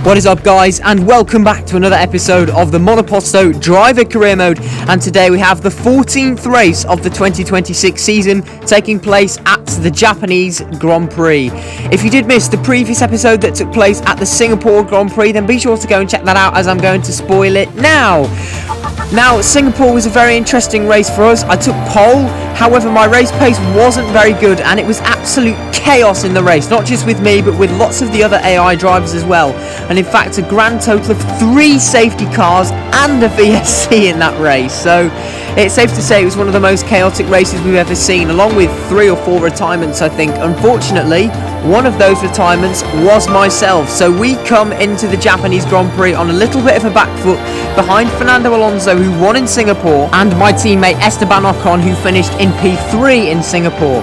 What is up, guys, and welcome back to another episode of the Monoposto Driver Career Mode. And today we have the 14th race of the 2026 season taking place at the Japanese Grand Prix. If you did miss the previous episode that took place at the Singapore Grand Prix, then be sure to go and check that out, as I'm going to spoil it now. Now, Singapore was a very interesting race for us. I took pole, however my race pace wasn't very good and it was absolute chaos in the race, not just with me but with lots of the other AI drivers as well, and in fact a grand total of 3 safety cars and a VSC in that race. So it's safe to say it was one of the most chaotic races we've ever seen, along with 3 or 4 retirements, I think. Unfortunately, one of those retirements was myself, so we come into the Japanese Grand Prix on a little bit of a back foot behind Fernando Alonso, who won in Singapore, and my teammate Esteban Ocon, who finished in P3 in Singapore.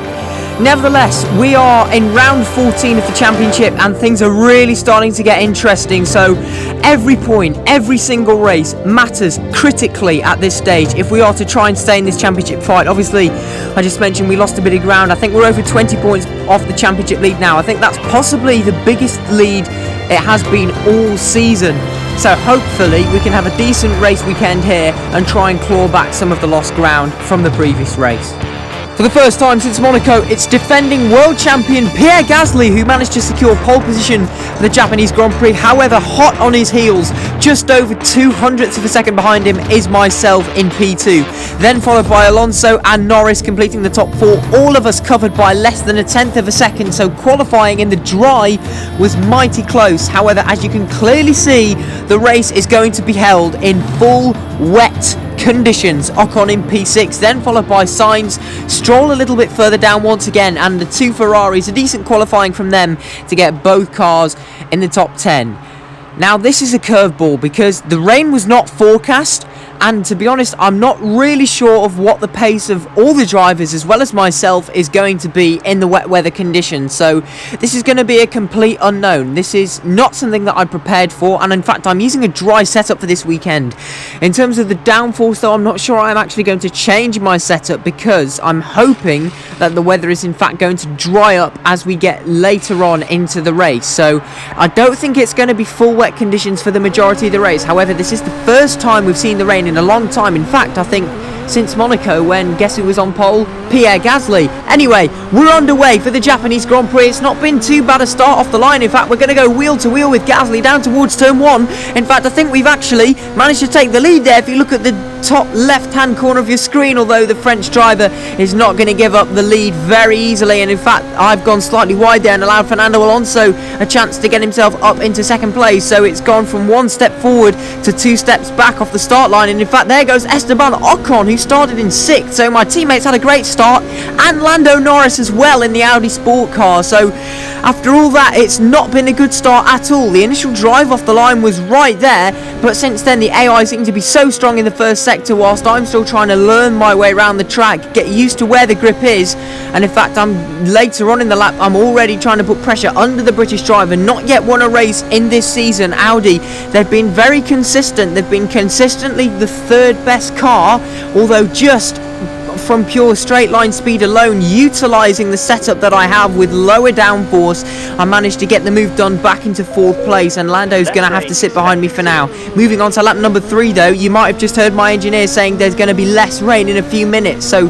Nevertheless, we are in round 14 of the championship and things are really starting to get interesting. So every point, every single race matters critically at this stage if we are to try and stay in this championship fight. Obviously, I just mentioned we lost a bit of ground. I think we're over 20 points off the championship lead now. I think that's possibly the biggest lead it has been all season. So hopefully we can have a decent race weekend here and try and claw back some of the lost ground from the previous race. For the first time since Monaco, it's defending world champion Pierre Gasly who managed to secure pole position for the Japanese Grand Prix. However, hot on his heels, just over 200ths of a second behind him, is myself in P2. Then followed by Alonso and Norris completing the top 4. All of us covered by less than a tenth of a second, so qualifying in the dry was mighty close. However, as you can clearly see, the race is going to be held in full wet conditions. Ocon in P6, then followed by Sainz, Stroll a little bit further down once again, and the 2 Ferraris, a decent qualifying from them to get both cars in the top 10. Now this is a curveball because the rain was not forecast, and to be honest, I'm not really sure of what the pace of all the drivers as well as myself is going to be in the wet weather conditions. So this is going to be a complete unknown. This is not something that I prepared for, and in fact I'm using a dry setup for this weekend. In terms of the downforce though, I'm not sure I'm actually going to change my setup because I'm hoping that the weather is in fact going to dry up as we get later on into the race. So I don't think it's going to be full wet conditions for the majority of the race. However, this is the first time we've seen the rain in a long time. In fact, I think since Monaco, when guess who was on pole? Pierre Gasly. Anyway, we're underway for the Japanese Grand Prix. It's not been too bad a start off the line. In fact, we're going to go wheel to wheel with Gasly down towards turn 1. In fact, I think we've actually managed to take the lead there if you look at the top left hand corner of your screen, although the French driver is not going to give up the lead very easily, and in fact I've gone slightly wide there and allowed Fernando Alonso a chance to get himself up into second place. So it's gone from 1 step forward to 2 steps back off the start line, and in fact there goes Esteban Ocon, who started in 6th. So my teammates had a great start, and Lando Norris as well in the Audi sport car. So after all that, it's not been a good start at all. The initial drive off the line was right there, but since then the AI seemed to be so strong in the first sector, whilst I'm still trying to learn my way around the track, get used to where the grip is, and in fact I'm later on in the lap, I'm already trying to put pressure under the British driver. Not yet won a race in this season. Audi, they've been very consistent. They've been consistently the 3rd best car, although just from pure straight line speed alone, utilising the setup that I have with lower downforce, I managed to get the move done back into 4th place, and Lando's going to have to sit behind me for now. Moving on to lap number 3 though, you might have just heard my engineer saying there's going to be less rain in a few minutes, so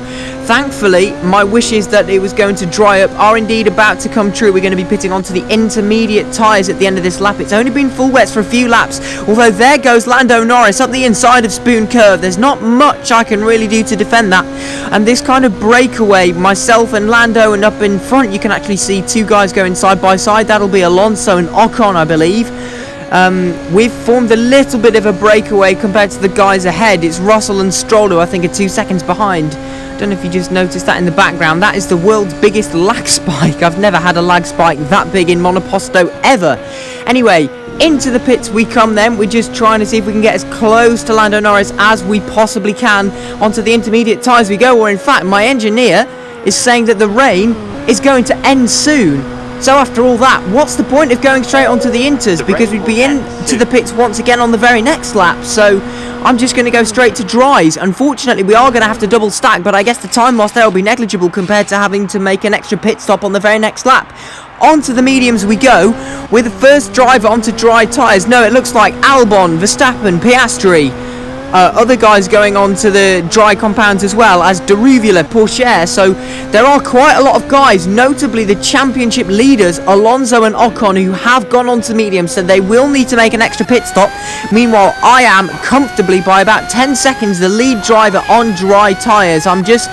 thankfully my wishes that it was going to dry up are indeed about to come true. We're going to be pitting onto the intermediate tyres at the end of this lap. It's only been full wets for a few laps, although there goes Lando Norris up the inside of Spoon Curve. There's not much I can really do to defend that, and this kind of breakaway, myself and Lando, and up in front you can actually see 2 guys going side by side. That'll be Alonso and Ocon, I believe. We've formed a little bit of a breakaway compared to the guys ahead. It's Russell and Stroll who I think are 2 seconds behind. Don't know if you just noticed that in the background. That is the world's biggest lag spike. I've never had a lag spike that big in Monoposto ever. Anyway, into the pits we come then. We're just trying to see if we can get as close to Lando Norris as we possibly can onto the intermediate tyres we go, or in fact my engineer is saying that the rain is going to end soon. So after all that, what's the point of going straight onto the inters, because we'd be into the pits once again on the very next lap. So I'm just going to go straight to dries. Unfortunately, we are going to have to double stack, but I guess the time lost there will be negligible compared to having to make an extra pit stop on the very next lap. onto the mediums we go, with the first driver onto dry tyres. No, it looks like Albon, Verstappen, Piastri. Other guys going on to the dry compounds as well as Deruvula, Porsche. So there are quite a lot of guys, notably the championship leaders Alonso and Ocon, who have gone on to medium, so they will need to make an extra pit stop. Meanwhile, I am comfortably by about 10 seconds the lead driver on dry tyres. I'm just,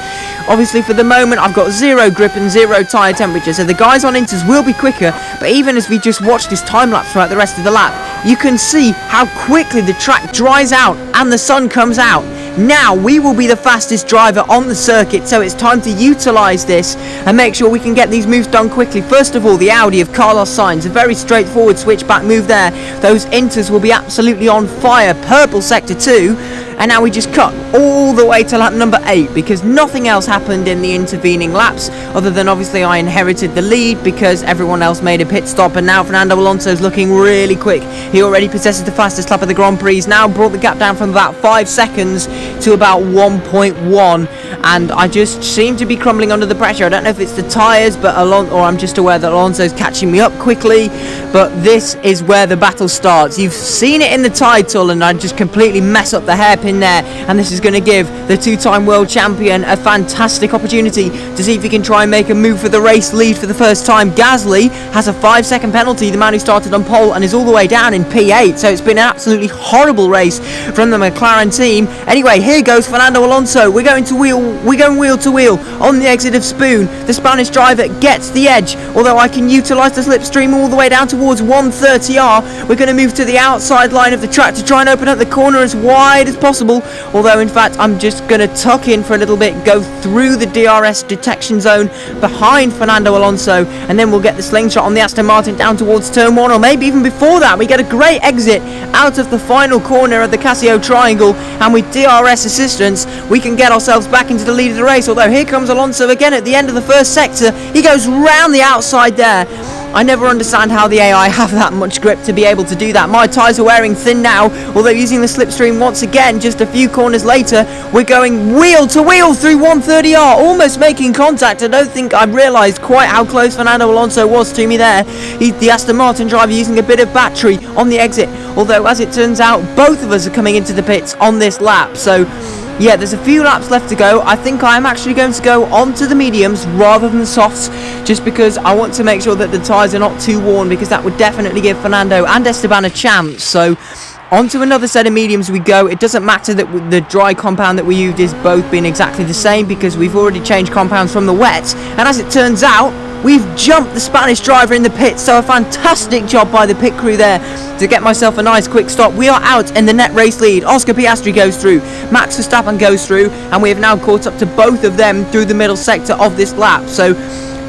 obviously for the moment, I've got 0 grip and 0 tyre temperature, so the guys on inters will be quicker. But even as we just watch this time lapse throughout the rest of the lap, you can see how quickly the track dries out and the sun comes out. Now we will be the fastest driver on the circuit, so it's time to utilise this and make sure we can get these moves done quickly. First of all, the Audi of Carlos Sainz, a very straightforward switchback move there. Those inters will be absolutely on fire. Purple sector 2. And now we just cut all the way to lap number 8 because nothing else happened in the intervening laps other than obviously I inherited the lead because everyone else made a pit stop, and now Fernando Alonso's looking really quick. He already possesses the fastest lap of the Grand Prix. He's now brought the gap down from about 5 seconds to about 1.1, and I just seem to be crumbling under the pressure. I don't know if it's the tyres, but or I'm just aware that Alonso's catching me up quickly, but this is where the battle starts. You've seen it in the title, and I just completely mess up the hairpin there, and this is going to give the two-time world champion a fantastic opportunity to see if he can try and make a move for the race lead for the first time. Gasly has a 5-second penalty, the man who started on pole, and is all the way down in P8, so it's been an absolutely horrible race from the McLaren team. Anyway, here goes Fernando Alonso. We're going wheel to wheel on the exit of Spoon. The Spanish driver gets the edge, although I can utilise the slipstream all the way down towards 130R. We're going to move to the outside line of the track to try and open up the corner as wide as possible, although in fact I'm just going to tuck in for a little bit, go through the DRS detection zone behind Fernando Alonso, and then we'll get the slingshot on the Aston Martin down towards turn 1, or maybe even before that. We get a great exit out of the final corner of the Casio Triangle, and with DRS assistance we can get ourselves back into the lead of the race, although here comes Alonso again at the end of the first sector. He goes round the outside there. I never understand how the AI have that much grip to be able to do that. My tyres are wearing thin now, although using the slipstream once again just a few corners later, we're going wheel to wheel through 130R, almost making contact. I don't think I realised quite how close Fernando Alonso was to me there. He's the Aston Martin driver using a bit of battery on the exit, although as it turns out both of us are coming into the pits on this lap, so yeah, there's a few laps left to go. I think I am actually going to go onto the mediums rather than the softs, just because I want to make sure that the tyres are not too worn, because that would definitely give Fernando and Esteban a chance. So onto another set of mediums we go. It doesn't matter that the dry compound that we used is both been exactly the same, because we've already changed compounds from the wet, and as it turns out we've jumped the Spanish driver in the pits, so a fantastic job by the pit crew there to get myself a nice quick stop. We are out in the net race lead. Oscar Piastri goes through, Max Verstappen goes through, and we have now caught up to both of them through the middle sector of this lap. So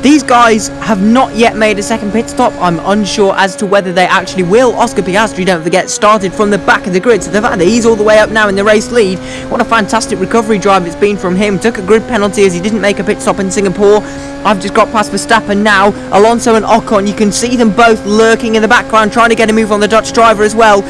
these guys have not yet made a second pit stop. I'm unsure as to whether they actually will. Oscar Piastri, don't forget, started from the back of the grid, so the fact that he's all the way up now in the race lead, what a fantastic recovery drive it's been from him. Took a grid penalty as he didn't make a pit stop in Singapore. I've just got past Verstappen now. Alonso and Ocon, you can see them both lurking in the background, trying to get a move on the Dutch driver as well.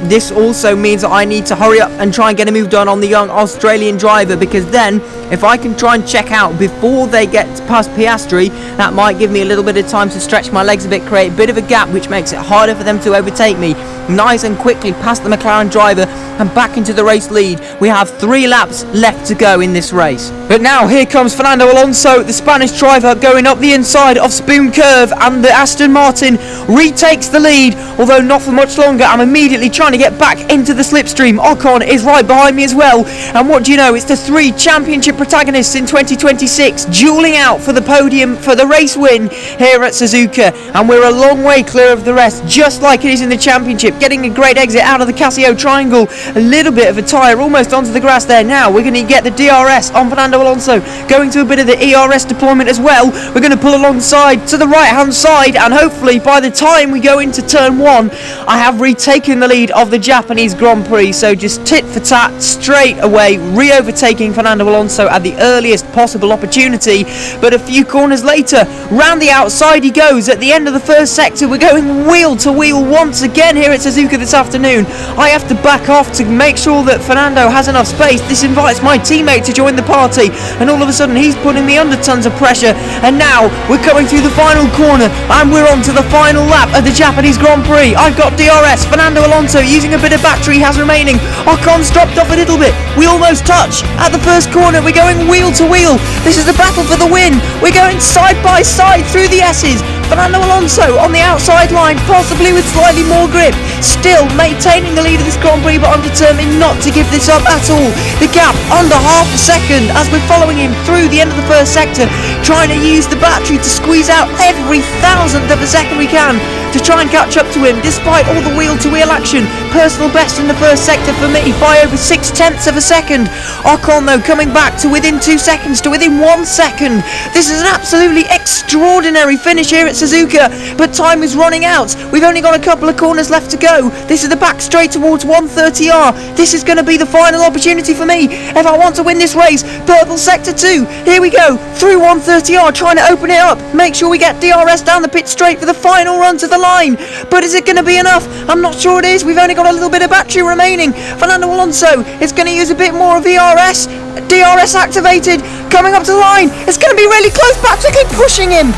This also means that I need to hurry up and try and get a move done on the young Australian driver, because then if I can try and check out before they get past Piastri, that might give me a little bit of time to stretch my legs a bit, create a bit of a gap, which makes it harder for them to overtake me. Nice and quickly past the McLaren driver and back into the race lead. We have 3 laps left to go in this race. But now here comes Fernando Alonso, the Spanish driver, going up the inside of Spoon Curve, and the Aston Martin retakes the lead, although not for much longer. I'm immediately trying to get back into the slipstream. Ocon is right behind me as well, and what do you know, it's the 3 championship protagonists in 2026 dueling out for the podium for the race win here at Suzuka, and we're a long way clear of the rest, just like it is in the championship. Getting a great exit out of the Casio Triangle, a little bit of a tyre almost onto the grass there. Now we're going to get the DRS on Fernando Alonso, going to a bit of the ERS deployment as well. We're going to pull alongside to the right hand side, and hopefully by the time we go into turn 1 I have retaken the lead of the Japanese Grand Prix. So just tit for tat straight away, re-overtaking Fernando Alonso at the earliest possible opportunity. But a few corners later, round the outside he goes. At the end of the first sector, we're going wheel to wheel once again here at Suzuka this afternoon, I have to back off to make sure that Fernando has enough space. This invites my teammate to join the party, and all of a sudden he's putting me under tons of pressure. And now we're coming through the final corner, and we're on to the final lap of the Japanese Grand Prix. I've got DRS. Fernando Alonso using a bit of battery has remaining. Ocon's dropped off a little bit. We almost touch at the first corner. We're going wheel to wheel. This is the battle for the win. We're going side by side through the S's. Fernando Alonso on the outside line, possibly with slightly more grip, still maintaining the lead of this Grand Prix, but I'm determined not to give this up at all. The gap under half a second as we're following him through the end of the first sector, trying to use the battery to squeeze out every thousandth of a second we can to try and catch up to him, despite all the wheel-to-wheel action. Personal best in the first sector for me by over 0.6 of a second. Ocon though coming back to within 2 seconds, to within 1 second. This is an absolutely extraordinary finish here at Suzuka, but time is running out. We've only got a couple of corners left to go. This is the back straight towards 130R. This is going to be the final opportunity for me if I want to win this race. Purple sector 2. Here we go through 130R, trying to open it up. Make sure we get DRS down the pit straight for the final run to the line. But is it going to be enough? I'm not sure it is. We've only got a little bit of battery remaining. Fernando Alonso is going to use a bit more of DRS. DRS activated. Coming up to the line. It's going to be really close. Practically pushing him.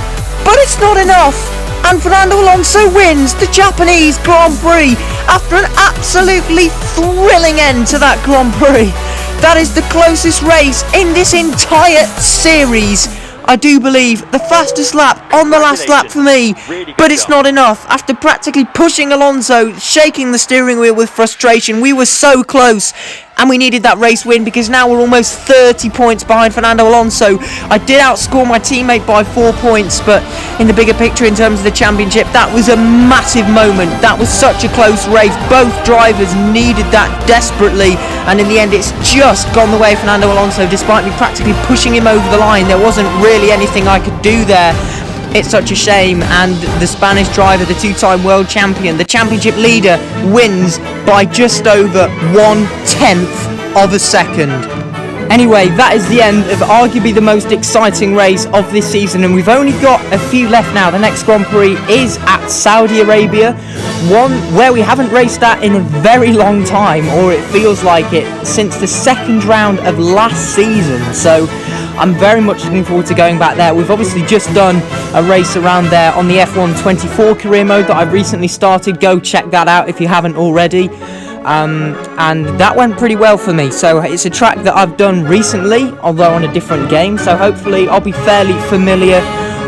But it's not enough. And Fernando Alonso wins the Japanese Grand Prix after an absolutely thrilling end to that Grand Prix. That is the closest race in this entire series. I do believe the fastest lap on the last lap for me, but it's not enough. After practically pushing Alonso, shaking the steering wheel with frustration, we were so close. And we needed that race win because now we're almost 30 points behind Fernando Alonso. I did outscore my teammate by 4 points, but in the bigger picture in terms of the championship, that was a massive moment. That was such a close race. Both drivers needed that desperately, and in the end it's just gone the way of Fernando Alonso. Despite me practically pushing him over the line, there wasn't really anything I could do there. It's such a shame, and the Spanish driver, the two-time world champion, the championship leader, wins by just over 1/10 of a second. Anyway, that is the end of arguably the most exciting race of this season, and we've only got a few left now. The next Grand Prix is at Saudi Arabia, one where we haven't raced at in a very long time, or it feels like it, since the second round of last season. So I'm very much looking forward to going back there. We've obviously just done a race around there on the F1 24 career mode that I've recently started. Go check that out if you haven't already. And that went pretty well for me. So it's a track that I've done recently, although on a different game. So hopefully I'll be fairly familiar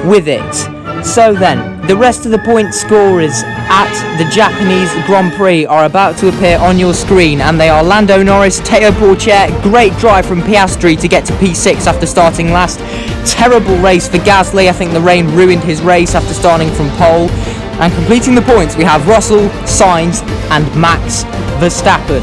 with it. So then, the rest of the point scorers at the Japanese Grand Prix are about to appear on your screen, and they are Lando Norris, Teo Pourchaire, great drive from Piastri to get to P6 after starting last. Terrible race for Gasly. I think the rain ruined his race after starting from pole. And completing the points, we have Russell, Sainz and Max Verstappen.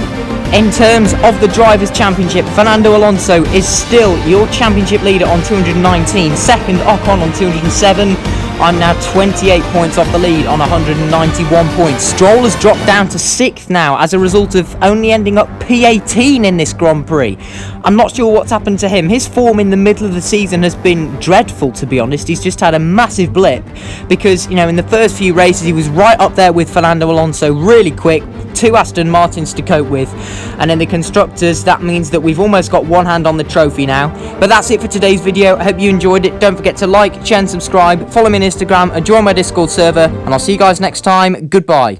In terms of the Drivers' Championship, Fernando Alonso is still your championship leader on 219, second Ocon on 207. I'm now 28 points off the lead on 191 points. Stroll has dropped down to 6th now as a result of only ending up P18 in this Grand Prix. I'm not sure what's happened to him. His form in the middle of the season has been dreadful, to be honest. He's just had a massive blip because, you know, in the first few races he was right up there with Fernando Alonso, really quick, 2 Aston Martins to cope with. And in the Constructors, that means that we've almost got one hand on the trophy now. But that's it for today's video. I hope you enjoyed it. Don't forget to like, share and subscribe. Follow me on Instagram and join my Discord server. And I'll see you guys next time. Goodbye.